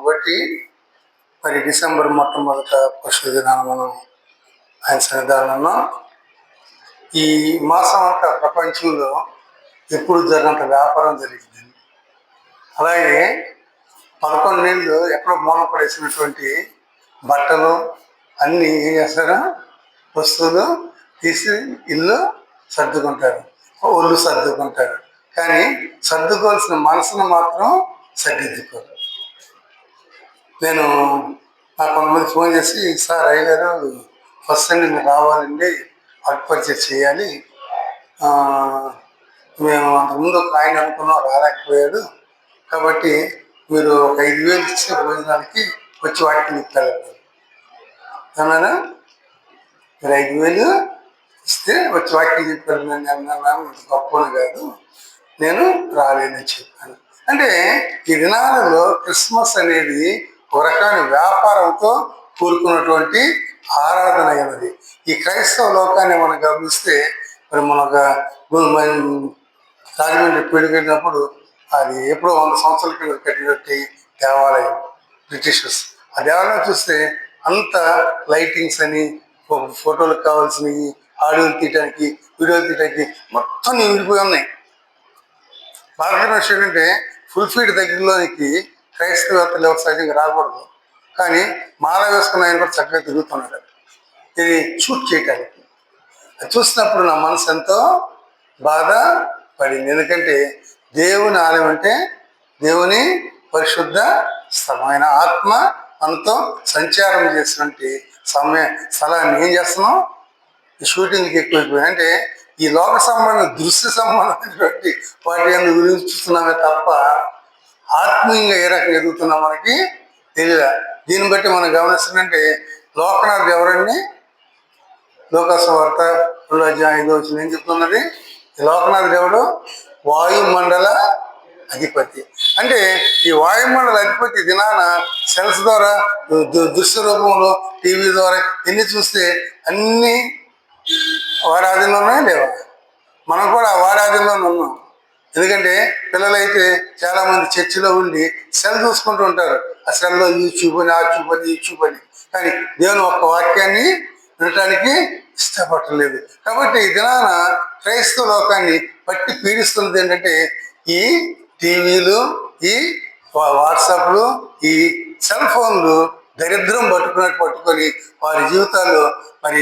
బట్టి మరి డిసెంబర్ మొట్టమొదట పురుషుల దినాన మనం ఆయన సన్నిధానంలో ఈ మాసం అంతా ప్రపంచంలో ఎప్పుడు జరిగినంత వ్యాపారం జరిగింది. అలాగే 11 నెలలు ఎక్కడో మూల పడేసినటువంటి బట్టలు అన్నీ ఏం చేస్తారో వస్తువులు తీసి ఇల్లు సర్దుకుంటారు, ఒళ్ళు సర్దుకుంటారు. కానీ సర్దుకోవాల్సిన మనసును మాత్రం సర్దిద్దుకోరు. నేను నాకు కొంతమంది ఫోన్ చేసి, సార్ అయ్యగారు ఫస్ట్ మీరు రావాలండి, వర్క్ పర్చేస్ చేయాలి, మేము అంతకుముందు ఒక ఆయన అనుకున్నాం రాలేకపోయాడు, కాబట్టి మీరు ఒక 5,000 ఇచ్చే భోజనానికి వచ్చి వాటిని ఇస్తారు అన్నారా. మీరు 5,000 ఇస్తే వచ్చి వాటిని చెప్పారు. నేను అన్నాను గొప్పని కాదు, నేను రాలేదని చెప్పాను. అంటే ఈ దినాలలో క్రిస్మస్ అనేది ఒక రకమైన వ్యాపారంతో కూరుకున్నటువంటి ఆరాధన అయినది. ఈ క్రైస్తవ లోకాన్ని మనం గమనిస్తే మరి మనకు రాజమండ్రి పెళ్ళికెళ్ళినప్పుడు అది ఎప్పుడో 100 సంవత్సరాల కింద కట్టినట్టు దేవాలయం, బ్రిటిషర్స్. ఆ దేవాలయం చూస్తే అంత లైటింగ్స్ అని, ఫోటోలకు కావాల్సినవి, ఆడియోలు తీయడానికి, వీడియోలు తీయడానికి మొత్తం నిండిపోయి ఉన్నాయి. బాగా విషయం ఏంటంటే ఫుల్ ఫీడ్ దగ్గరలోనికి క్రైస్తవేత్తలు ఎవరు సహజంగా రాకూడదు, కానీ మాల వేసుకున్న ఆయన కూడా చక్కగా తిరుగుతున్నాడు. ఇది షూట్ చేయటానికి. అది చూసినప్పుడు నా మనసు ఎంతో బాధ పడింది. ఎందుకంటే దేవుని ఆలయం అంటే దేవుని పరిశుద్ధ స్థలమైన ఆత్మ మనతో సంచారం చేసినటువంటి స్థలాన్ని ఏం చేస్తున్నాం, ఈ షూటింగ్కి ఎక్కువైపోయింది. అంటే ఈ లోక సంబంధం, దృశ్య సంబంధమైనటువంటి వాటి గురించి చూస్తున్నామే తప్ప ఆత్మీయంగా ఏ రకంగా ఎదుగుతున్నాం మనకి తెలియదు. దీన్ని బట్టి మనం గమనిస్తుందంటే లోకనాథ్ ఎవరండి? లోకసువార్త 2:5 ఏం చెప్తున్నది? లోకనాథ్ దేవుడు వాయుమండల అధిపతి. అంటే ఈ వాయుమండల అధిపతి దినాన సెల్స్ ద్వారా, దృశ్య రూపంలో, టీవీ ద్వారా ఎన్ని చూస్తే అన్నీ వాడి ఆధీనంలోనే లేవా? మనం కూడా వాడి ఆధీనంలోనే ఉన్నాం. ఎందుకంటే పిల్లలైతే చాలామంది చర్చిలో ఉండి సెల్ చూసుకుంటూ ఉంటారు. ఆ సెల్లో యూట్యూబ్ అని, ఆ ట్యూబ్ అని, యూట్యూబ్ అని, కానీ దేవుని ఒక్క వాక్యాన్ని వినటానికి ఇష్టపడలేదు. కాబట్టి ఈ దినాన క్రైస్తవ లోకాన్ని పట్టి పీడిస్తున్నది ఏంటంటే ఈ టీవీలు, ఈ వాట్సాప్లు, ఈ సెల్ ఫోన్లు దరిద్రం పట్టుకొని వారి జీవితాల్లో మరి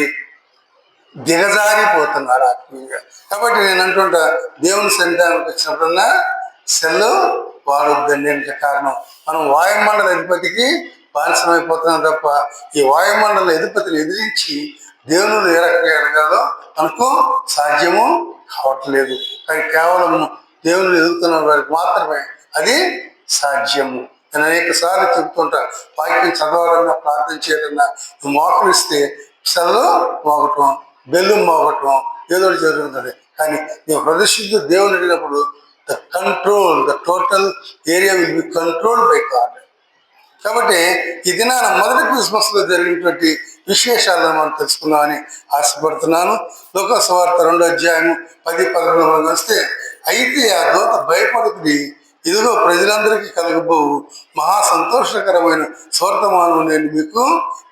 దిగజారిపోతున్నారు ఆత్మీయంగా. కాబట్టి నేను అంటుంటా, దేవుని సన్నిధానానికి వచ్చినప్పుడన్నా సెల్లు వాడొద్దండి. అంటే కారణం మనం వాయుమండల అధిపతికి బానిసమైపోతున్నాం తప్ప ఈ వాయుమండల అధిపతిని ఎదిరించి దేవుని ఏ రకంగా ఎదగాలో మనకు సాధ్యము కావట్లేదు. కానీ కేవలం దేవుని ఎదుగుతున్న వారికి మాత్రమే అది సాధ్యము. నేను అనేక సార్లు చెప్తుంటా, వాక్యం చదవాలన్నా, ప్రార్థన చేయాలన్నా మోకరిస్తే సెల్లు మోగటం, బెల్లు మోగటం ఏదో జరుగుతుంది. కానీ నేను ప్రదర్శించు దేవుని అడిగినప్పుడు the total area will be controlled by God. కాబట్టి ఈ దినాన మొదటి క్రిస్మస్లో జరిగినటువంటి విశేషాలను మనం తెలుసుకుందామని ఆశపడుతున్నాను. లోకసువార్త 2:10-11 వస్తే, అయితే ఆ దూత భయపడుతుంది, ఇదిగో ప్రజలందరికీ కలగబోవు మహా సంతోషకరమైన స్వర్తమానం నేను మీకు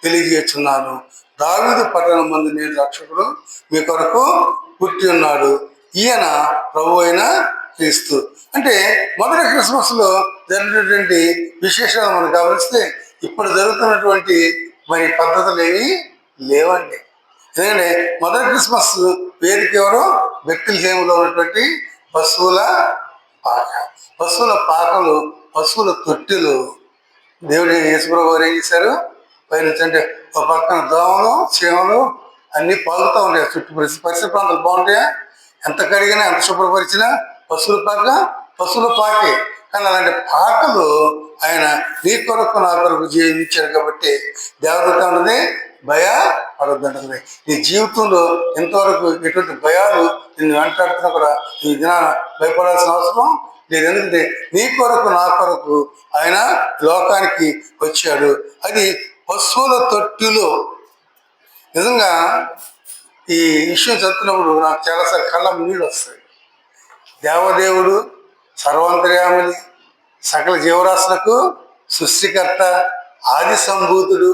తెలియజేస్తున్నాను. దావీదు పట్టణం మందు నేను రక్షకుడు మీ కొరకు పుట్టి ఉన్నాడు, ఈయన ప్రభు అయిన క్రీస్తు. అంటే మొదటి క్రిస్మస్లో జరిగినటువంటి విశేషాలు మనం గమనిస్తే ఇప్పుడు జరుగుతున్నటువంటి మరి పద్ధతులు ఏవి లేవండి. ఎందుకంటే మొదటి క్రిస్మస్ వేదిక ఎవరో బెత్లెహేములో ఉన్నటువంటి పశువుల పాక, పశువుల పాకలు, పశువుల తొట్టెలు. దేవుడు యేసుప్రభు వారు ఏం చేశారు? పైనుంచి అంటే ఒక పక్కన దోమలు, చీమలు అన్నీ పాకుతూ ఉంటాయి. చుట్టూ పరిసర ప్రాంతాలు బాగుంటాయా? ఎంత కడిగినా, ఎంత శుభ్రపరిచినా పశువుల పాకే. కానీ అలాంటి పాకలు ఆయన నీ కొరకు నా కొరకు జీవించారు. కాబట్టి దేవదూత ఉన్నది భయపడొద్దంటుంది. నీ జీవితంలో ఎంతవరకు ఎటువంటి భయాలు నిన్ను వెంటాడుతున్నా కూడా ఈ దినాన భయపడాల్సిన అవసరం లేదు. ఎందుకంటే నీ కొరకు నా కొరకు ఆయన లోకానికి వచ్చాడు. అది పశువుల తొట్టిలో. నిజంగా ఈ విషయం చదువుతున్నప్పుడు నాకు చాలాసార్లు కళ్ళ నీళ్ళు వస్తాయి. దేవదేవుడు, సర్వాంతర్యామిని, సకల జీవరాశులకు సృష్టికర్త, ఆది సంభూతుడు,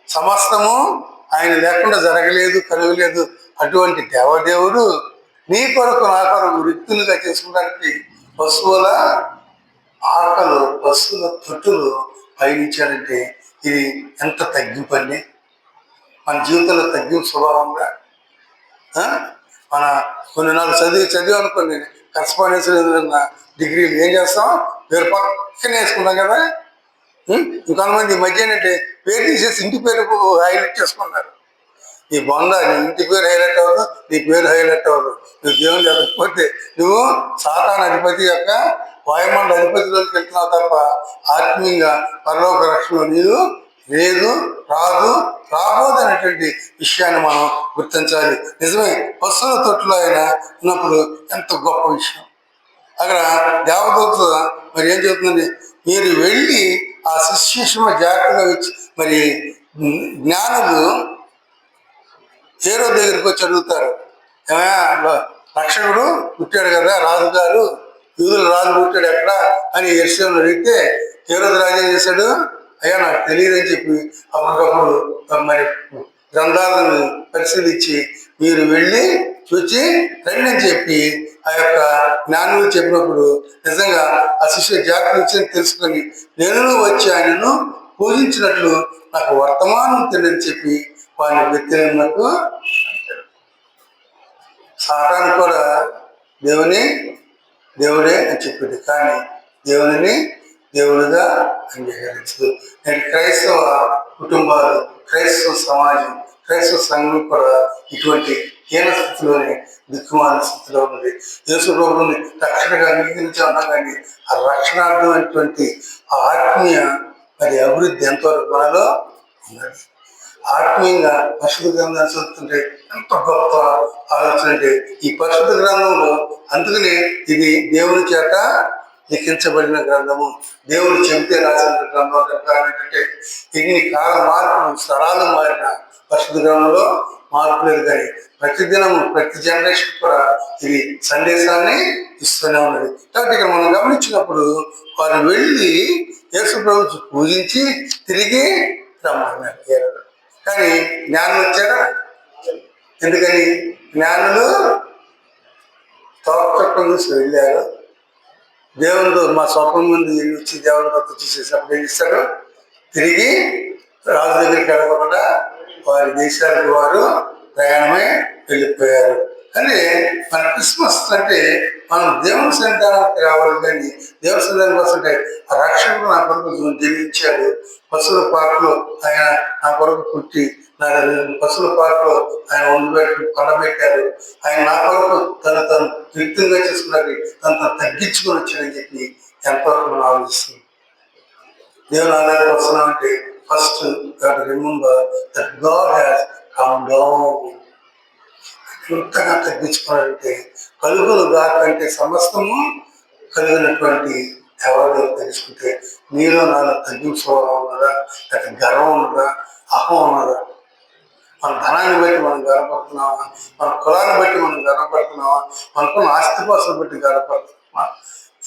సమస్తము ఆయన లేకుండా జరగలేదు, కలగలేదు. అటువంటి దేవదేవుడు నీ కొరకు నా కొరకు రిక్తులుగా చేసుకోవడానికి పశువుల ఆకలు, పశువుల తొట్టులు పయనించాడంటే ఇది ఎంత తగ్గింపండి. మన జీవితంలో తగ్గింపు స్వభావంగా మన కొన్ని నాలుగు చదివి అనుకోండి, కరస్పాండెన్స్ డిగ్రీలు ఏం చేస్తాం, వేరు పక్కనే వేసుకుంటాం కదా. ఇంకొంతమంది ఈ మధ్య ఏంటంటే పేరు తీసేసి ఇంటి పేరు హైలైట్ చేసుకున్నారు. ఈ బొంద నీ ఇంటి పేరు హైలైట్ అవ్వదు, నీ పేరు హైలైట్ అవ్వదు. నువ్వు దేవుని జరగకపోతే నువ్వు సాతాను అధిపతి యొక్క వాయుమండ అధిపతిలోకి వెళ్తున్నావు తప్ప ఆత్మీయంగా పరలోక రక్షణ నీరు లేదు, రాదు, రాబోదు అనేటువంటి విషయాన్ని మనం గుర్తించాలి. నిజమే, పశువుల తొట్టులో ఆయన ఉన్నప్పుడు ఎంత గొప్ప విషయం. అక్కడ దేవదూత మరి ఏం చెబుతుంది, మీరు వెళ్ళి ఆ శిష్యుషమ జాగ్రత్తగా వచ్చి మరి జ్ఞానులు హేరో దగ్గరికి వచ్చి అడుగుతారు, ఏమయ్యా రక్షకుడు పుట్టాడు కదా, రాజుగారు, యూదుల రాజు పుట్టాడు ఎక్కడ అని యెరూషలేములో అడిగితే హేరోదు రాజు ఏం చేశాడు, అయ్యా నాకు తెలియదని చెప్పి అప్పటికప్పుడు మరి గ్రంథాలను పరిశీలించి మీరు వెళ్ళి చూచి రండి అని చెప్పి ఆ యొక్క జ్ఞానులు చెప్పినప్పుడు నిజంగా ఆ శిష్యుడు జాగ్రత్త ఇచ్చి తెలుసుకొని నేను వచ్చి ఆయనను పూజించినట్లు నాకు వర్తమానం తెలియని చెప్పి వాడిని వ్యక్తినకు. సాతాను కూడా దేవుడే అని చెప్పింది, కానీ దేవుని దేవుడిగా అంగీకరించదు. నేను క్రైస్తవ కుటుంబాలు, క్రైస్తవ సమాజం, క్రైస్తవ సంఘం కూడా ఇటువంటి హీన స్థితిలోనే, దిక్కుమాల స్థితిలో ఉంది. యేసు ప్రభువుని రక్షణగా అంగీకరించి ఉన్నాం, కానీ ఆ రక్షణార్థమైనటువంటి ఆ ఆత్మీయ మరి అభివృద్ధి ఎంతవరకు మనలో ఉన్నది. ఆత్మీయంగా పరిశుద్ధ గ్రంథాన్ని చదువుతుంటే ఎంత గొప్ప ఆలోచన అంటే ఈ పరిశుద్ధ గ్రంథంలో, అందుకని ఇది దేవుని చేత లిఖించబడిన గ్రంథము, దేవుడు చెబితే రాసిన గ్రంథం. ఏంటంటే ఇన్ని కాల మార్పులు, స్థలాలు మారిన పరిశుద్ధ గ్రంథంలో మార్పు లేదు, కానీ ప్రతిదినము ప్రతి జనరేషన్ కూడా ఇది సందేశాన్ని ఇస్తూనే ఉన్నది. కాబట్టి ఇక్కడ మనం గమనించినప్పుడు వారు వెళ్ళి యేసు ప్రభువును పూజించి తిరిగి రమ్మన్నారు. కానీ జ్ఞానులు వచ్చారా? ఎందుకని? జ్ఞానులు తోకచొక్కం చూసి వెళ్ళారు. దేవునితో మా స్వప్నం ముందు వచ్చి దేవుని భక్తి చూసేసినప్పుడు ఏం చేశారు, తిరిగి రాజు దగ్గరికి వెళ్ళకుండా వారి దేశాలకు వారు ప్రయాణమై వెళ్ళిపోయారు. కానీ మన క్రిస్మస్ అంటే మనం దేవుని సన్నిధానానికి రావాలి, కానీ దేవుని సన్నిధానం కోసం అంటే ఆ రక్షకుడు నా కొరకు జన్మించాడు. పశువుల పాటలో ఆయన నా కొరకు పుట్టి, నా పశువుల పాటలో ఆయన వండిపెట్టి పండబెట్టారు. ఆయన నా కొరకు తను వ్యక్తంగా చేసుకున్నది, తను తగ్గించుకొని వచ్చాడని చెప్పి ఎంతవరకు మనం ఆలోచిస్తుంది. దేవుని ఆధారం వస్తున్నామంటే first remember that God has come down. ఎంతగా తగ్గించుకోవాలంటే కలుగులు కాకంటే సమస్తము కలిగినటువంటి ఎవరు తెలుసుకుంటే నీలో నాలో తగ్గించుకోవడం ఉన్నదా, లేకపోతే గర్వం ఉన్నదా, అహం ఉన్నదా? మన ధనాన్ని బట్టి మనం గర్వపడుతున్నామా, మన కులాన్ని బట్టి మనం గర్వపడుతున్నామా, మనకున్న ఆస్తిపాస్తులు బట్టి గర్వపడుతున్నామా?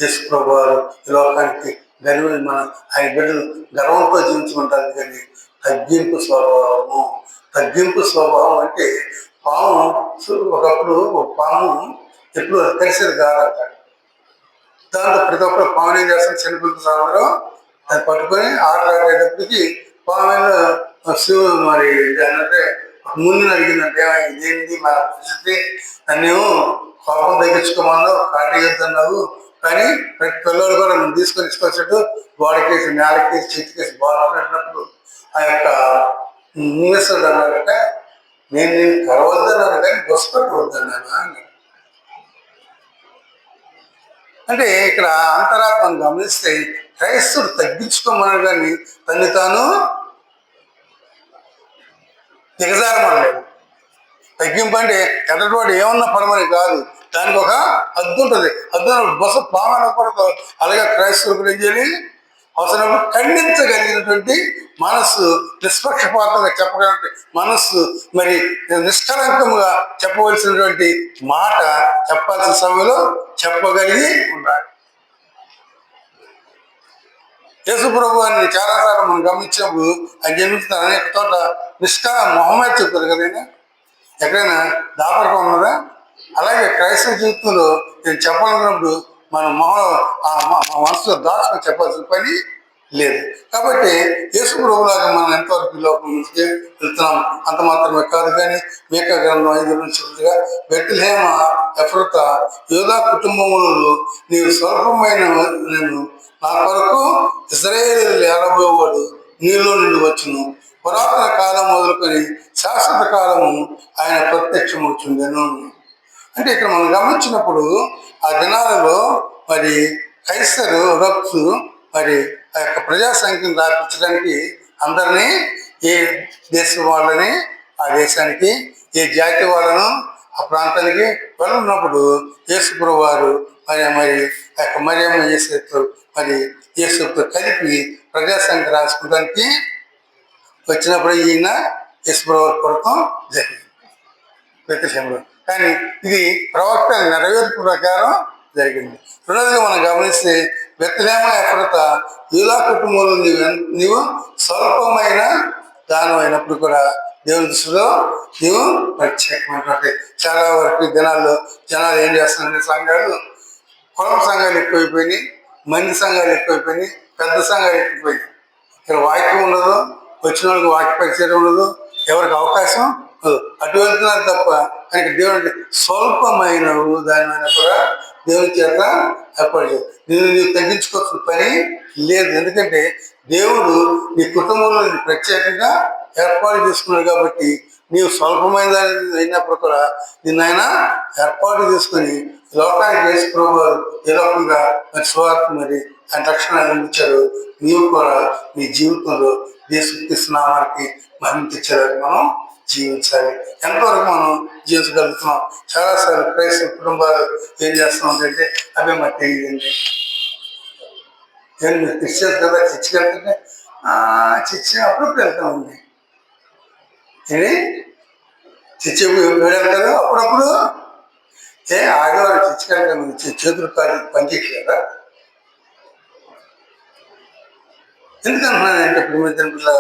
యేసుప్రభు వారు ఈ లోకానికి గర్వ మన ఆయన బిడ్డలు గర్వంతో జీవించమంటారు, కానీ తగ్గింపు స్వభావం అంటే పాము ఒకప్పుడు పాము ఎప్పుడు తెలిసేది కాదంటాడు. దాంతో ప్రతి ఒక్కరు పాము ఏం చేస్తారు, చిన్నపిల్లలు అందరూ అది పట్టుకొని ఆట ఆడేటప్పటికి పాములో శివుడు మరి అంటే ముందు అడిగిందంటే ఇదేంటి మన పరిస్థితి, నన్నేమో కోపం తగ్గించుకోమన్నావు, కాటేయొద్దన్నావు, కానీ ప్రతి పిల్లలు కూడా నువ్వు తీసుకొని ఇసుకొచ్చాడు గోడకేసి, నేలకేసి, చెట్టుకేసి బాగున్నప్పుడు ఆ యొక్క ఇంగ్లీషుడు అన్నాడంటే నేను కరవద్దన్నాను కానీ బొసపెట్టవద్దన్నాను అన్నాడు. అంటే ఇక్కడ అంతరాత్మను గమనిస్తే క్రైస్తవుడు తగ్గించుకోమన్నాడు, కానీ తన్ని తాను దిగజారమనలేదు. తగ్గింపు అంటే ఎదటివాడు ఏమన్నా పడమని కాదు, దానికి ఒక హద్దు ఉంటుంది. హద్దు బొస పామనకూడదు. అలాగే క్రైస్తవులు ఏం చేయాలి, అవసరం ఖండించగలిగినటువంటి మనస్సు, నిష్పక్షపాతంగా చెప్పగలిగిన మనస్సు, మరి నిష్కలంకముగా చెప్పవలసినటువంటి మాట చెప్పాల్సిన సమయంలో చెప్పగలిగి ఉండాలి. యేసు ప్రభు అని చాలాసార్లు మనం గమనించినప్పుడు ఆయన జన్మిస్తున్న అనేక చోట్ల మొహమ్మద్ చెప్తారు కదా, ఎక్కడైనా దాపడకం ఉన్నదా? అలాగే క్రైస్తవ జీవితంలో నేను చెప్పాలనుకున్నప్పుడు మన మా మనసులో దాచుకొని చెప్పాల్సిన పని లేదు. కాబట్టి యేసు ప్రభులాగా మనం ఎంతవరకు లోకం నుంచి వెళ్తున్నాం అంత మాత్రమే కాదు. కానీ మీకా గ్రంథం 5 నుంచి బెత్లెహేమ ఎఫ్రాత యూదా కుటుంబములలో నీవు స్వల్పమైన నేను నా కొరకు ఇశ్రాయేలు ఏడబోవాడు నీలో నుండి వచ్చును. పురాతన కాలం మొదలుకొని శాశ్వత కాలము ఆయన ప్రత్యక్షమవుతుండెను. అంటే ఇక్కడ మనం గమనించినప్పుడు ఆ దినాలలో మరి కైసరు రక్తు మరి ఆ యొక్క ప్రజా సంఖ్యను రాపించడానికి అందరినీ, ఏ దేశం వాళ్ళని ఆ దేశానికి, ఏ జాతి వాళ్ళను ఆ ప్రాంతానికి వెళ్ళున్నప్పుడు యేసుప్రభు వారు మరి ఆ యొక్క మరియమ్మ యేసుతో మరి యేసుతో కలిపి ప్రజా సంఖ్య రాసుకోవడానికి వచ్చినప్పుడు ఈయన యేసుప్రభు వారి కొరతం జరిగింది ప్రత్యక్షంలో. కానీ ఇది ప్రవక్త నెరవేర్పు ప్రకారం జరిగింది. రెండోదిగా మనం గమనిస్తే బెత్లెహేమ ఎఫ్రాత యూదా కుటుంబంలో నీవు స్వల్పమైన దానం అయినప్పుడు కూడా దేవుని దృష్టిలో నీవు ప్రత్యేకమైనటువంటి. చాలా వరకు దినాల్లో జనాలు ఏం చేస్తున్నారంటే సంఘాలు, కులం సంఘాలు ఎక్కువైపోయినాయి, మంది సంఘాలు ఎక్కువైపోయినాయి, పెద్ద సంఘాలు ఎక్కువైపోయినాయి. ఇక్కడ వాక్యం ఉండదు, వచ్చిన వాళ్ళకి వాక్య పరిచయం ఉండదు, ఎవరికి అవకాశం అటు వెళ్తున్నారు తప్ప ఆయనకి దేవుడికి స్వల్పమైన దానిమైనా కూడా దేవుని చేత ఏర్పాటు చేయాలి. నీవు తగ్గించుకోవాల్సిన పని లేదు. ఎందుకంటే దేవుడు నీ కుటుంబంలో ప్రత్యేకంగా ఏర్పాటు చేసుకున్నాడు. కాబట్టి నీవు స్వల్పమైన దాని అయినప్పుడు కూడా నిన్ను ఆయన ఏర్పాటు చేసుకొని లోకానికి వేసి ప్రభు ఏ లోకంగా మరి స్వార్థ మరి ఆయన రక్షణ అందించాడు. నీవు కూడా నీ జీవితంలో దేశనామానికి మహిమ తెచ్చేదాన్ని మనం జీవించాలి. ఎంతవరకు మనం జీవించగలుగుతున్నాం? చాలాసార్లు క్రైస్తవ కుటుంబాలు ఏం చేస్తున్నాం అంటే అవి మాకు తెలియదండి, నేను మీరు తెచ్చారు కదా, చర్చికెళ్తుంటే చర్చి అప్పుడప్పుడు వెళ్తామండి. ఇది చర్చి వెళ్తారు అప్పుడప్పుడు. ఆదివారం చర్చికెళ్తాను, చేతులు కాదు పనిచేయట్లేదా? ఎందుకంటున్నానంటే ప్రేమితుల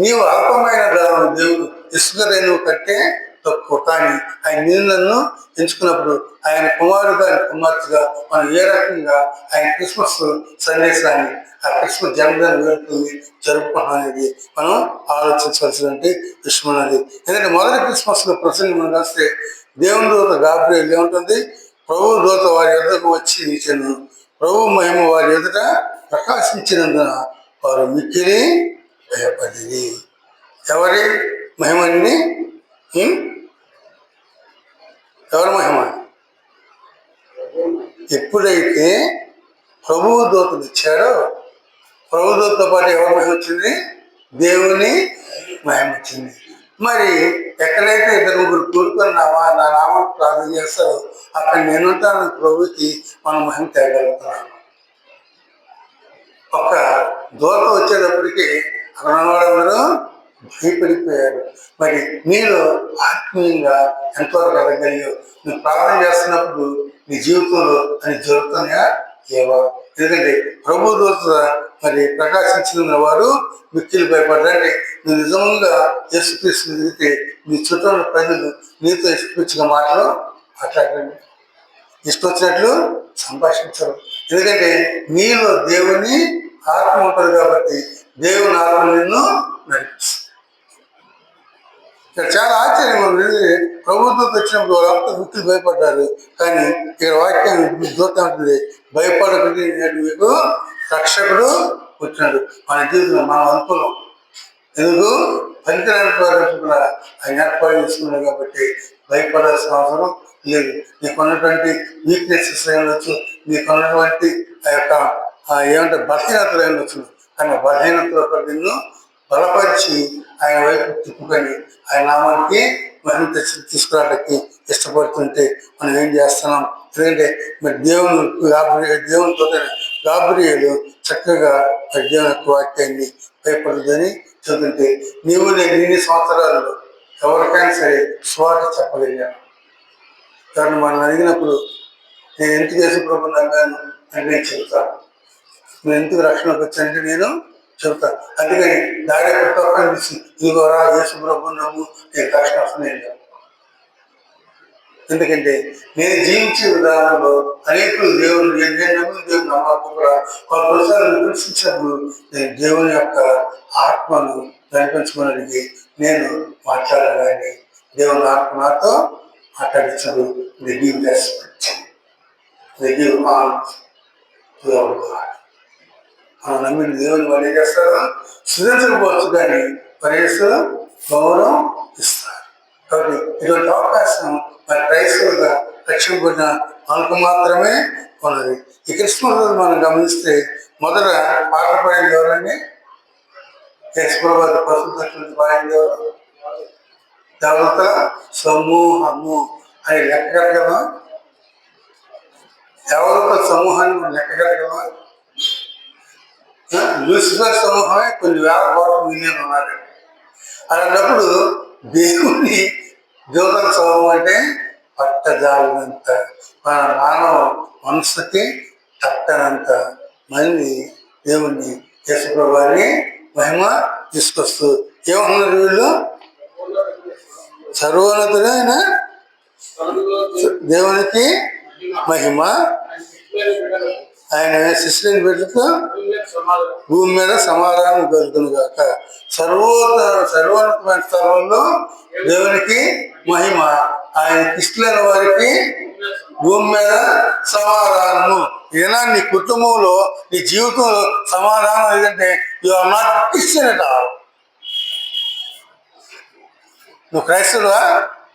నీవు అల్పమైన దానం దేవుడు ఇసుకదే నువ్వు కట్టే తక్కువ. కానీ ఆయన నీళ్ళను ఎంచుకున్నప్పుడు ఆయన కుమారుడుగా, ఆయన కుమార్తెగా మనం ఏ రకంగా ఆయన క్రిస్మస్ సందేశాన్ని, ఆ క్రిస్మస్ జన్మదిన వేడుకల్ని జరుపుకుంటాం అనేది మనం ఆలోచించవలసినటువంటి విషయం అనేది. ఎందుకంటే మొదటి క్రిస్మస్లో ప్రసంగం మనం రాస్తే దేవుని దూత గాబ్రియల్ ఏముంటుంది, ప్రభు దూత వారి ఎదుటకు వచ్చి నిలిచెను, ప్రభు మహిమ వారి ఎదుట ప్రకాశించినందున వారు మిక్కిలి భయపడింది. ఎవరి మహిమని? ఎవరి మహిమ? ఎప్పుడైతే ప్రభువు దూతలు ఇచ్చారో, ప్రభు దూతతో పాటు ఎవరి మహిమ వచ్చింది? దేవుని మహిమ వచ్చింది. మరి ఎక్కడైతే ఇద్దరు ముగ్గురు కూడుకొని నా నామం ప్రార్థన చేస్తారో అక్కడ నేనుంటాను ప్రభుకి మనం మహిమ తేగలుగుతున్నాను. ఒక దూత వచ్చేటప్పటికి అక్కడ ఉన్నవాళ్ళందరూ భయపడిపోయారు. మరి మీరు ఆత్మీయంగా ఎంతవరకు ఎదగలిగావు? నువ్వు ప్రార్థన చేస్తున్నప్పుడు నీ జీవితంలో అని జరుగుతున్నాయా ఏవో? ఎందుకంటే ప్రభు దూత మరి ప్రకాశించిన వారు మిక్కిలి భయపడ్డారంటే నువ్వు నిజంగా యేసుక్రీస్తు తిరిగితే నీ చుట్టూ ప్రజలు నీతో ఇష్టపచ్చిగా మాట్లాడండి, ఇష్టం వచ్చినట్లు సంభాషించరు. ఎందుకంటే నీలో దేవుని ఆత్మ ఉంటుంది కాబట్టి దేవుని ఆత్మ నిన్ను నడిపిస్తుంది. ఇక్కడ చాలా ఆశ్చర్యం ఉంది. ప్రభుత్వం వచ్చినప్పుడు వాళ్ళంతా వృత్తులు భయపడ్డారు. కానీ ఇక్కడ వాక్యం దూతం ఉంటుంది, భయపడకుండా మీకు రక్షకుడు వచ్చినాడు. మన జీవితంలో మనం అనుకున్నాం ఎందుకు పనికిరాని కూడా ఆయన ఏర్పాటు చేసుకున్నాడు కాబట్టి భయపడాల్సిన అవసరం లేదు. నీకున్నటువంటి వీక్నెసెస్ ఉండొచ్చు, నీకున్నటువంటి ఆ యొక్క ఏమంటే బలహీనతలు ఉండొచ్చు. కానీ బలహీనతలో నిన్ను బలపరిచి ఆయన వైపు తిప్పుకొని ఆయన నామానికి మహిమ తీసుకురావడానికి ఇష్టపడుతుంటే మనం ఏం చేస్తున్నాం? ఎందుకంటే మరి దేవునితో గాబ్రియలు చక్కగా దేవుని యొక్క వాక్యాన్ని భయపడదని చదువుతుంటే నీవు నేను ఇన్ని సంవత్సరాలు ఎవరికైనా సరే స్వార్థ చెప్పగలిగాను. కానీ మనం అడిగినప్పుడు నేను ఎందుకు చేసే ప్రభుత్వం నమ్మాను అని నేను చెబుతాను. నేను ఎందుకు రక్షణకు వచ్చానంటే నేను చెబుతాను. అందుకని దారి ప్రతి ఒక్కరిని తీసి ఇదిగోరా యేసు ప్రభు నమ్ము నీకు రక్షణ వస్తుంది. ఎందుకంటే నేను జీవించే విధానంలో అనేకులు దేవుడు నేను నమ్మిన దేవుడు నమ్మకుండా కొన్నిసార్లు విమర్శించినప్పుడు నేను దేవుని యొక్క ఆత్మను కనిపించుకున్నది నేను మాట్లాడగానే దేవుని ఆత్మ నాతో మాట్లాడించడు. మనం నమ్మిన దేవుని వాళ్ళు ఏం చేస్తారు? సృజించకపోవచ్చు కానీ పర్యేశ్వరం గౌరవం ఇస్తారు. కాబట్టి ఇటువంటి అవకాశం మరి క్రైస్తవులుగా రక్షింపబడిన మనకు మాత్రమే ఉన్నది. ఈ క్రిస్మస్ రోజు మనం గమనిస్తే మొదట పాట పాడింది ఎవరండి? యశ్వరవాద పశువులు పాడింది ఎవరు? దేవతల సమూహము అని లెక్క కట్టగలమా? దేవతల సమూహాన్ని మనం లెక్క కట్టగలమా? లూసిఫర్ సమూహమే కొన్ని వేల కోట్ల మిలియన్ ఉన్నారు. అలాంటప్పుడు దేవుని దేవతల సమూహం అంటే పట్టజాలినంత మన మానవ మనసుకి తట్టనంత మంది దేవుణ్ణి యేసు ప్రభువుని మహిమ తీసుకొస్తూ ఏమన్నారు వీళ్ళు? సర్వోన్నతుడైన దేవునికి మహిమ, ఆయన శిష్యుని బిడ్డలకు భూమి మీద సమాధానం కలుగును గాక. సర్వోన్నతమైన స్థలంలో దేవునికి మహిమ, ఆయన క్రిస్టియన్ వారికి భూమి మీద సమాధానము. ఏదైనా నీ కుటుంబంలో నీ జీవితంలో సమాధానం ఏదంటే you are not Christian at all. నువ్వు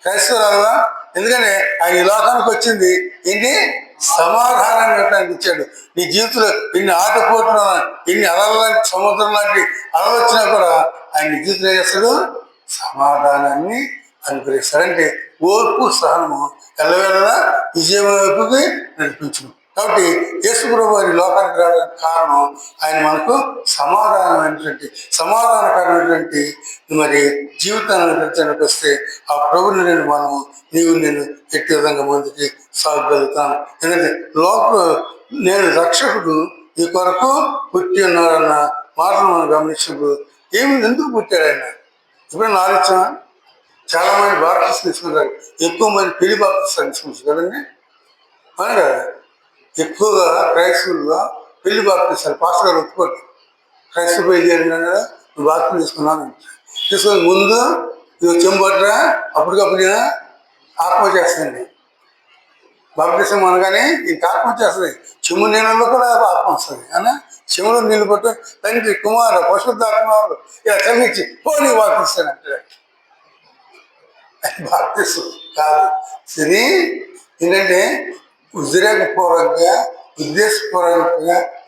క్రైస్తవురాలుగా. ఎందుకంటే ఆయన ఈ లోకానికి వచ్చింది ఏంటి? సమాధానాన్ని ఇవ్వడానికి ఇచ్చాడు. నీ జీవితంలో ఇన్ని ఆటపోతున్నా, ఇన్ని అలల లాంటి సముద్రం లాంటి అలలు వచ్చినా కూడా ఆయన నీ జీవితంలో ఏం చేస్తాడు? సమాధానాన్ని అనుగ్రహిస్తాడు. అంటే ఓర్పు సహనము ఎల్లవేళలా విజయం వైపుకి నడిపించను. కాబట్టి యేసు ప్రభు వారి లోకానికి రావడానికి కారణం ఆయన మనకు సమాధానకరమైనటువంటి మరి జీవితాన్ని నడిపించడానికి వస్తే ఆ ప్రభుని నీవు నేను ఎట్టి విధంగా ముందుకి సాగలుగుతాను. ఎందుకంటే నేను రక్షకుడు ఈ కొరకు పుట్టి ఉన్నారన్న మాటను మనం గమనించినప్పుడు ఎందుకు పుట్టాడు ఆయన? ఇప్పుడు ఆలోచన. చాలా మంది బాప్టిస్ట్ తీసుకుంటారు, ఎక్కువ మంది పెళ్లి బాప్టిస్ట్ తీసుకుంటారు కదండి. అవును కదా? ఎక్కువగా క్రైస్తవుల్లో పెళ్లి బాప్టిస్తారు. పాస్టర్ గారు ఒప్పుకోండి, క్రైస్తవ పెళ్లి జరిగినా కదా నువ్వు బాప్టిజం తీసుకున్నాను. తీసుకొని ముందు ఇవి చెంబట్రా అప్పటికప్పుడు ఆత్మ చేస్తుంది. బాప్టిజం అనగానే ఇంక ఆత్మ చేస్తుంది. చెమ్ము నీళ్ళలో కూడా ఆత్మ వస్తుంది. అన్నా చెములో నీళ్ళు పట్టు తండ్రి కుమారు పశుద్ధాత్మాలు ఇలా చదివించి నీ బాప్టిస్తానంటే బాప్టిస్తం కాదు. సరే ఏంటంటే ఉద్దేశపూర్వకంగా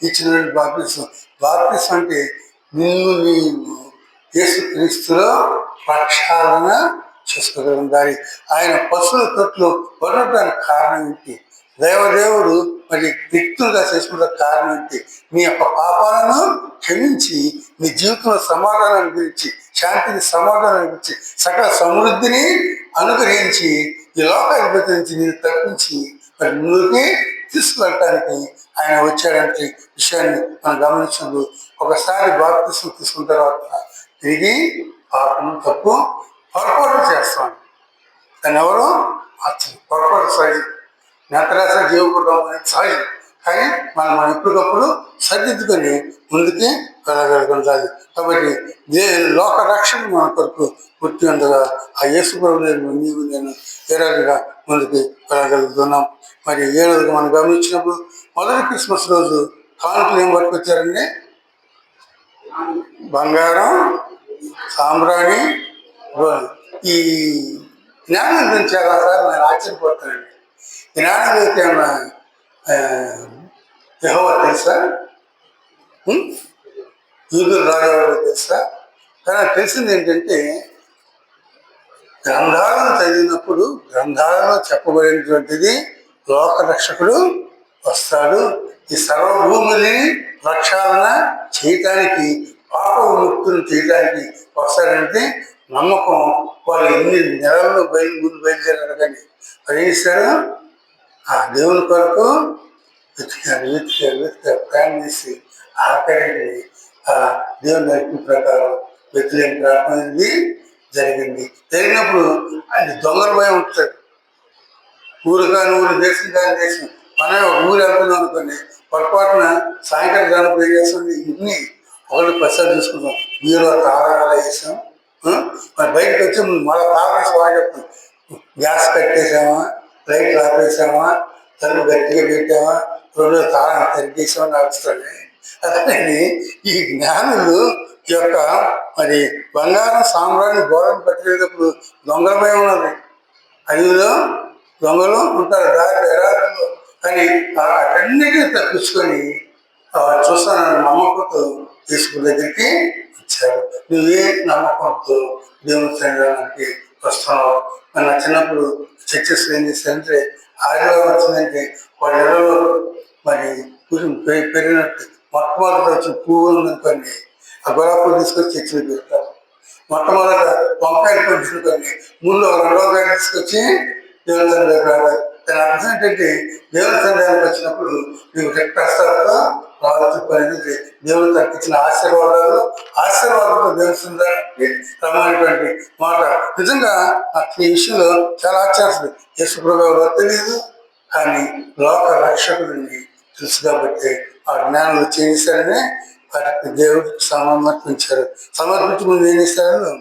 ఇచ్చినటువంటి బాప్టిస్తం అంటే నీవు యేసు క్రీస్తులో ప్రక్షాళన చేసుకోగలం. దాని ఆయన పశువుల తొట్లు పడటానికి కారణం ఏంటి? దేవదేవుడు మరి రిక్తులుగా చేసుకున్న కారణం ఏంటి? నీ యొక్క పాపాలను క్షమించి నీ జీవితంలో సమాధానాన్ని గురించి, శాంతిని సమాధానాన్ని గురించి, సకల సమృద్ధిని అనుగ్రహించి ఈ లోకాధిపతి నుంచి నేను తప్పించి మరి ముందుకి తీసుకువెళ్ళటానికి ఆయన వచ్చాడంటే విషయాన్ని మనం గమనించినప్పుడు ఒకసారి బాప్తిసం తీసుకున్న తర్వాత తిరిగి పాపం తప్పు పొరపాటు చేస్తాను. దాన్ని ఎవరు పొరపాటు సహజం. నేతరాశ జీవకుటం అనేది సహజం. కానీ మనం ఎప్పటికప్పుడు సరిదిద్దుకొని ముందుకి వెళ్ళగలుగుతాది. కాబట్టి లోక రక్షణ మన కొరకు పుట్టి ఉండగా ఆ యేసు ప్రభువును నీవు నేను ఏ రోజుగా ముందుకు వెళ్ళగలుగుతున్నాం. మరి ఏ రోజుగా మనం గమనించినప్పుడు మొదటి క్రిస్మస్ రోజు కానుకలు ఏం పట్టుకొచ్చారండి? బంగారం, సాంబ్రాణి. ఈ జ్ఞానం గురించి చాలాసార్లు నేను ఆశ్చర్యపోతానండి. జ్ఞానం అయితే ఏమన్నా యెహోవా తెలుసా? యూదులు రాజవాడు తెలుసా? కానీ తెలిసింది ఏంటంటే గ్రంథాలను చదివినప్పుడు గ్రంథాలలో చెప్పబడినటువంటిది లోకరక్షకుడు వస్తాడు, ఈ సర్వభూమిని ప్రక్షాళన చేయటానికి, పాప విముక్తులు చేయడానికి వస్తాడంటే నమ్మకం. వాళ్ళు ఎన్ని నెలల్లో బయలుదేరారు. కానీ అది ఏం చేశారు? ఆ దేవుని కొరకు వెతికారు, ప్రయాణం చేసి ఆఖరికి ఆ దేవుని నడిపి ప్రకారం వ్యతిరేక ప్రార్థన అనేది జరిగినప్పుడు ఆయన దొంగల భయం ఉంటాడు. ఊరు కానీ ఊరు, దేశం కానీ దేశం. మనం ఒక ఊరు వెళ్తున్నాం అనుకోండి, పొరపాటున సాయంకాలం దానిపై చేస్తుంది ఇన్ని ఒకళ్ళు ప్రసాద్ చూసుకుంటాం, మీరు తారాగా వేసాం. మరి బయటకు వచ్చి మళ్ళీ తాగేసి బాగా చెప్తాం, గ్యాస్ కట్టేసామా, లైట్లు ఆపేసామా, తలుపు గట్టిగా పెట్టామా, రెండు తాళం తరిగేసామా నడుస్తుంది. అతని ఈ జ్ఞానులు యొక్క మరి బంగారం సామ్రాన్ని గోడను పట్టేటప్పుడు దొంగల భయం ఉన్నది. అడవిలో దొంగలు ఉంటారు, దారి ఎడారులు. కానీ అటన్నిటిని తప్పించుకొని చూస్తాను నమ్మకంతో తీసుకున్న దగ్గరికి వచ్చారు. నువ్వే నమ్మకంతో దేవుని సన్నిధానానికి వస్తున్నావు. మన చిన్నప్పుడు చర్చస్ ఏం చేస్తారంటే ఆదివారం వచ్చిందంటే వాళ్ళ ఇళ్ళలో మరి పెరిగినట్టు మొట్టమొదటి వచ్చిన పువ్వు ఉందనుకోండి, ఆ గులాబీ పువ్వు తీసుకొచ్చి చర్చలు పెడతారు. మొట్టమొదట వంకాయలు పువ్వు తీసుకొని ముందు రెండో కాయ తీసుకొచ్చి దేవుని సన్నిధానం రావాలి. దాని అర్థం ఏంటంటే దేవుని సన్నిధానానికి వచ్చినప్పుడు నీకు రెక్కస్తాలతో రావచ్చు పని. దేవుడు తగ్గించిన ఆశీర్వాదాలతో దేవుని సన్నిధానానికి రమ్మనేటువంటి మాట. నిజంగా ఈ విషయంలో చాలా ఆశ్చర్యం. యేసుప్రభువు ఎవరో తెలియదు, కానీ లోక రక్షకుడిని తెలుసు కాబట్టి ఆ జ్ఞానం చేశారని వాటికి దేవుడికి సమర్పించారు. సమర్పించి ముందు ఏం చేశారు?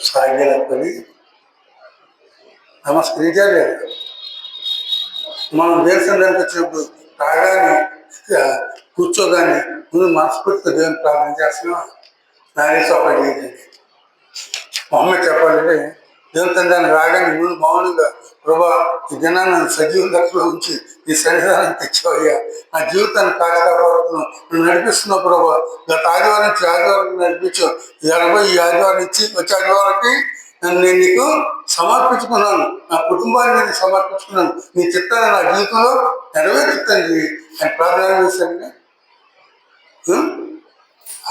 సాగిలపడి నమస్కరించారు. మనం దేశానికి వచ్చినప్పుడు రాగానే కూర్చోగానే ముందు మనస్ఫూర్తిగా దేవుని ప్రార్థన చేస్తున్నాం. నానే చొప్పటి చేయండి. మొహమ్మద్ చెప్పాలంటే దేవుని తండ్రి రాగానే ముందు మౌనంగా, ప్రభా ఈ దినాన్ని సజీవ దశలో ఉంచి ఈ సన్నిధానం తెచ్చావయ్యా, నా జీవితాన్ని కాపాడుతున్నావు, నువ్వు నడిపిస్తున్నావు ప్రభా. గత ఆదివారం నుంచి ఆదివారం నడిపించావు, ఈ ఆదివారం నుంచి వచ్చే ఆదివారానికి నేను నీకు సమర్పించుకున్నాను, నా కుటుంబాన్ని నేను సమర్పించుకున్నాను, నీ చిత్తాన్ని నా జీవితంలో నెరవేర్చుతండి అని ప్రార్థన చేశాను.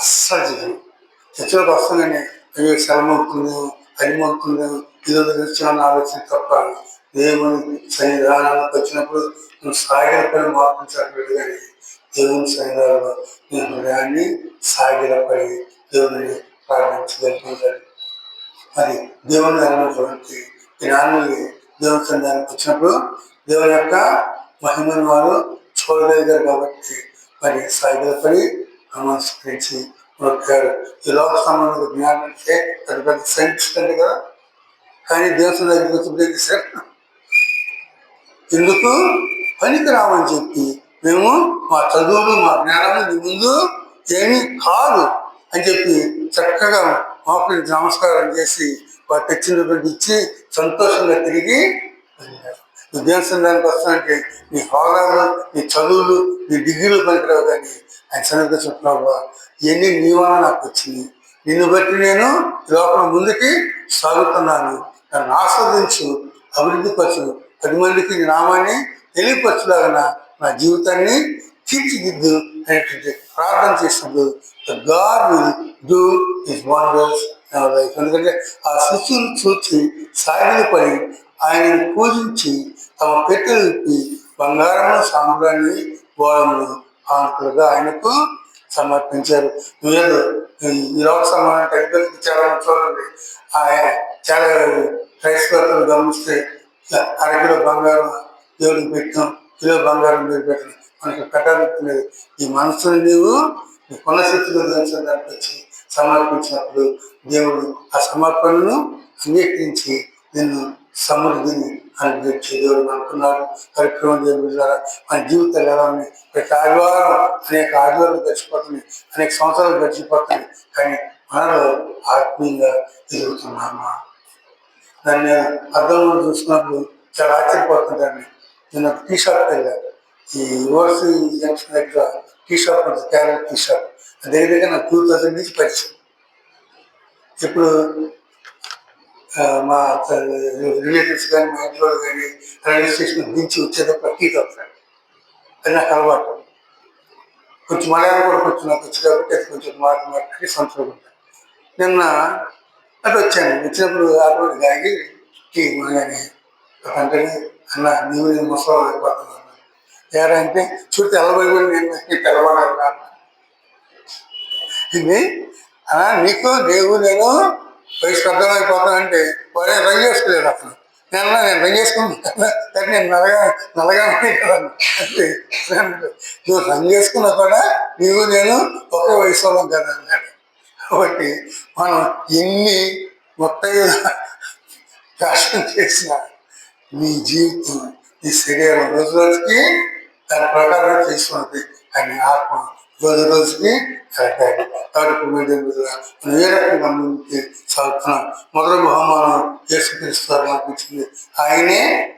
అస్సలు చర్చలోకి వస్తుందని అయ్యో శ్రమ అవుతుందేమో, అది అవుతుందేమో, ఇది వచ్చామని ఆలోచన తప్ప దేవుని సన్నిధానానికి వచ్చినప్పుడు నువ్వు సాగిల పడి మార్పించట్లేదు. కానీ దేవుని సన్నిధానంలో నీ హృదయాన్ని సాగిల పడి దేవుని ప్రార్థించగలుగుతాడు. మరి దేవుని అన్నటువంటి ఈ నాన్నని దేవుని సన్నిధానానికి వచ్చినప్పుడు దేవుని యొక్క మహిమను వారు చూడగలిగారు కాబట్టి మరి సాగిల పడి నమస్కరించి మొక్కారు. ఈ లోక సంబంధ జ్ఞానం అంటే పెద్ద పెద్ద సైంటిస్ట్ అంటే కదా, కానీ దేవుని దగ్గరికి వచ్చి ఎందుకు పనికి రామని చెప్పి మేము మా చదువులు మా జ్ఞానము నీ ముందు ఏమీ కాదు అని చెప్పి చక్కగా మోకరించి నమస్కారం చేసి వారు తెచ్చినటువంటి ఇచ్చి సంతోషంగా తిరిగి నువ్వు దేవస్థానానికి వస్తానంటే నీ హోదాలు, నీ చదువులు, నీ డిగ్రీలు పనికిరావు. కానీ ఆయన సన్నిధికి చెప్తున్నావు, ఇవన్నీ నీ వల్ల నాకు వచ్చింది, నిన్ను బట్టి నేను లోపల ముందుకి సాగుతున్నాను, నన్ను ఆస్వాదించు, అభివృద్ధి పరచు, 10 మందికి నీ నామాన్ని తెలియపరచులాగా నా జీవితాన్ని తీర్చిదిద్దు అనేటువంటి ప్రార్థన చేసినప్పుడు God will do his wonders in our life. ఎందుకంటే ఆ శిశువులు చూచి సాగిలపడి ఆయనను పూజించి తమ పెట్టెలు విప్పి బంగారము, సాంబ్రాన్ని, గోడములు కానుకలుగా ఆయనకు సమర్పించారు. నువ్వేదో ఈ లోక సమానం టైంకి చాలా చూడండి, చాలా క్రైస్తవులు గమనిస్తే అరకిలో బంగారం దేవుడికి పెట్టాం, కిలో బంగారం మీరు పెట్టాం, మనకి పెట్టలేదు. ఈ మనసుని నీవు నీ కొనశక్తిలో దానికి వచ్చి సమర్పించినప్పుడు దేవుడు ఆ సమర్పణను అంగీకరించి నిన్ను సమృద్ధిని అనుగ్రహించే దేవుడు అనుకున్నాడు. కార్యక్రమం దేవుడు ద్వారా మన జీవితాలు ఎలా ఉన్నాయి? ప్రతి ఆదివారం అనేక ఆదివారాలు గడిచిపోతున్నాయి, అనేక సంవత్సరాలు గడిచిపోతున్నాయి, కానీ మనలో ఆత్మీయంగా ఎదుగుతున్నామా? దాన్ని అర్థంలో చూసినప్పుడు చాలా ఆశ్చర్యపోతుందండి. నేను టీ షాప్ వెళ్ళాను, ఈ ఓవర్సీ జంక్షన్ దగ్గర టీ షాప్ ఉంటుంది, క్యారెట్ టీ షాప్. దగ్గర నాకు 2000 నుంచి పరిచయం. ఇప్పుడు మా రిలేటివ్స్ కానీ మా ఇంట్లో కానీ రైల్వే స్టేషన్ దించి వచ్చేటప్పుడు టీ తాగుతాను. అది నాకు అలవాటు. కొంచెం మలయాళం కూడా కొంచెం నాకు వచ్చి కాబట్టి అది కొంచెం మాట్లాడి సంవత్సరం ఉంటాను. నిన్న అటు వచ్చాను, వచ్చినప్పుడు ఆటోమేటిక్ ఆగి టీ కానీ అంటే అన్న నీవు నేను ముసలి అయిపోతున్నాను, ఏరా అంటే చూడు తెల్లబోయి నేను తెల్లబడాలి ఇది నీకు నేను వయసు పెద్దమైపోతానంటే వాడే రంగు చేసుకోలేదు అసలు నేను రంగు వేసుకుంటాను కానీ నేను నల్లగా ఉన్నాయి కదా అంటే నువ్వు రంగు వేసుకున్నా కూడా నేను ఒకే వయసు వాళ్ళం కదా అన్నాడు. కాబట్టి మనం ఎన్ని మొత్తం ఫ్యాషన్ చేసిన నీ జీవితం నీ శరీరం రోజు రోజుకి దాని ప్రకారం చేసుకున్నది కానీ ఆత్మ రోజు రోజుకి కరెక్ట్. కాబట్టి మనం ఏ రకంగా ముందుకి సాగుతున్నాం. మొదటి బహుమానం యేసుక్రీస్తు అనిపించింది. ఆయనే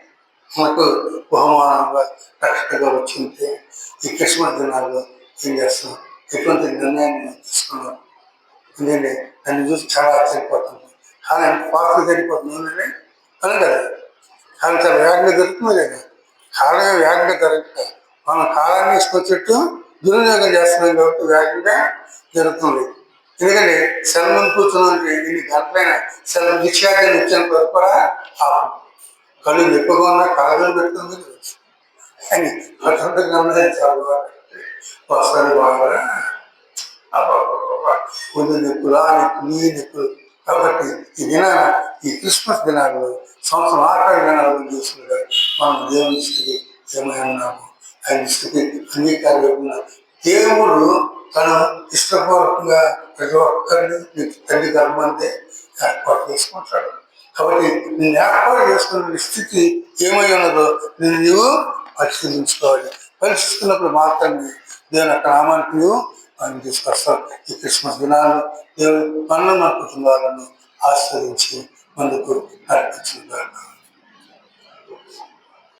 మనకు బహుమానంగా రక్షణగా వచ్చింది. ఈ క్రిస్మస్ దినాల్లో ఏం చేస్తున్నాం? ఎటువంటి నిర్ణయాన్ని తీసుకున్నాం? ఎందుకంటే దాన్ని చూసి చాలా ఆశ్చర్యపోతుంది. కానీ ఎంత ఫాస్ట్గా జరిగిపోతుంది అని కదా. కానీ చాలా వేగంగా జరుగుతుంది కదా. కాలం వేగంగా జరగక మనం కాలాన్ని తీసుకొచ్చేట్టు దుర్వినియోగం చేస్తున్నాం కాబట్టి వేగంగా జరుగుతుంది. ఎందుకంటే సెల్ ముందు కూర్చున్నానికి ఇన్ని గంటలైన సెల్ నిశ్చార్థం ఇచ్చేంత వరకు కూడా ఆపం. కళ్ళు ఎక్కువగా ఉన్నా కాలంలో పెడుతుంది కానీ అటువంటి గమనించాలి. వస్తారు బాగా ముందు నొప్పులు ఆ నొప్పులు ఈ నొప్పులు. కాబట్టి ఈ క్రిస్మస్ దినాల్లో సంవత్సరం ఆఖరి దినాల్లో చూసుకుంటే మనం దేవుని దృష్టికి ఏమై ఉన్నాము. ఆయన దృష్టికి అంగీకారం దేవుడు తను ఇష్టపూర్వకంగా ప్రతి ఒక్కరిని తల్లి గర్భంతే ఏర్పాటు చేసుకుంటాడు. కాబట్టి నేను ఏర్పాటు చేసుకున్న స్థితి ఏమై ఉన్నదో నీవు పరిశీలించుకోవాలి. పరిశీలిస్తున్నప్పుడు మాత్రమే దేవుని యొక్క నామానికి నువ్వు ఆయన తీసుకొస్తాం. ఈ క్రిస్మస్ దినాలు దేవుడు మన కుటుంబాలను ఆస్వాదించి ముందుకు నడిపించుకుంటాడు.